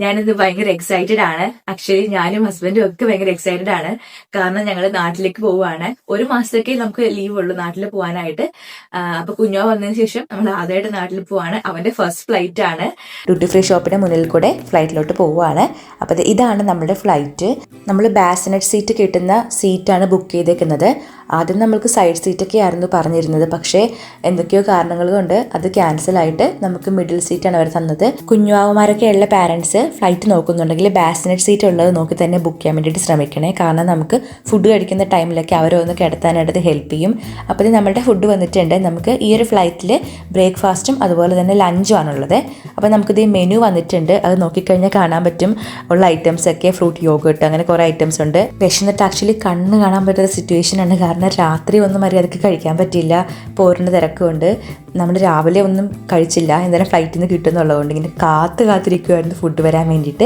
ഞാനിത് ഭയങ്കര എക്സൈറ്റഡ് ആണ്. ആക്ച്വലി ഞാനും ഹസ്ബൻഡും ഒക്കെ ഭയങ്കര എക്സൈറ്റഡ് ആണ്. കാരണം ഞങ്ങൾ നാട്ടിലേക്ക് പോവുകയാണ്. ഒരു മാസത്തേക്ക് നമുക്ക് ലീവ് ഉള്ളൂ നാട്ടിൽ പോകാനായിട്ട്. അപ്പൊ കുഞ്ഞോ വന്നതിന് ശേഷം നമ്മൾ ആദ്യമായിട്ട് നാട്ടിൽ പോവാണ്. അവന്റെ ഫസ്റ്റ് ഫ്ലൈറ്റ് ആണ്. ഡ്യൂട്ടി ഫ്രീ ഷോപ്പിന്റെ മുന്നിൽ കൂടെ ഫ്ലൈറ്റിലോട്ട് പോവുകയാണ്. അപ്പൊ ഇതാണ് നമ്മുടെ ഫ്ലൈറ്റ്. നമ്മൾ ബാസിനറ്റ് സീറ്റ് കിട്ടുന്ന സീറ്റാണ് ബുക്ക് ചെയ്തേക്കുന്നത്. ആദ്യം നമ്മൾക്ക് സൈഡ് സീറ്റൊക്കെ ആയിരുന്നു പറഞ്ഞിരുന്നത്. പക്ഷേ എന്തൊക്കെയോ കാരണങ്ങൾ കൊണ്ട് അത് ക്യാൻസൽ ആയിട്ട് നമുക്ക് മിഡിൽ സീറ്റാണ് അവർ തന്നത്. കുഞ്ഞുവാവമാരൊക്കെ ഉള്ള പാരൻസ് ഫ്ലൈറ്റ് നോക്കുന്നുണ്ടെങ്കിൽ ബാസിനറ്റ് സീറ്റ് ഉള്ളത് നോക്കി തന്നെ ബുക്ക് ചെയ്യാൻ വേണ്ടിയിട്ട് ശ്രമിക്കണേ. കാരണം നമുക്ക് ഫുഡ് കഴിക്കുന്ന ടൈമിലൊക്കെ അവരൊന്ന് കിടത്താനായിട്ട് ഹെൽപ്പ് ചെയ്യും. അപ്പോൾ നമ്മളുടെ ഫുഡ് വന്നിട്ടുണ്ട്. നമുക്ക് ഈ ഒരു ഫ്ലൈറ്റിൽ ബ്രേക്ക്ഫാസ്റ്റും അതുപോലെ തന്നെ ലഞ്ചും ആണുള്ളത്. അപ്പോൾ നമുക്കിത് മെനു വന്നിട്ടുണ്ട്. അത് നോക്കിക്കഴിഞ്ഞാൽ കാണാൻ പറ്റും ഉള്ള ഐറ്റംസ് ഒക്കെ. ഫ്രൂട്ട് യോഗട്ട് അങ്ങനെ കുറേ ഐറ്റംസ് ഉണ്ട്. വിശന്നിട്ട് ആക്ച്വലി കണ്ണ് കാണാൻ പറ്റുന്ന സിറ്റുവേഷൻ ആണ്. കാരണം രാത്രി ഒന്നും മര്യാദയ്ക്ക് കഴിക്കാൻ പറ്റില്ല, പോരിൻ്റെ തിരക്കുകൊണ്ട്. നമ്മൾ രാവിലെ ഒന്നും കഴിച്ചില്ല, എന്തായാലും ഫ്ലൈറ്റിൽ നിന്ന് കിട്ടുന്നുള്ളതുകൊണ്ട് ഇങ്ങനെ കാത്തിരിക്കുമായിരുന്നു ഫുഡ് വരാൻ വേണ്ടിയിട്ട്.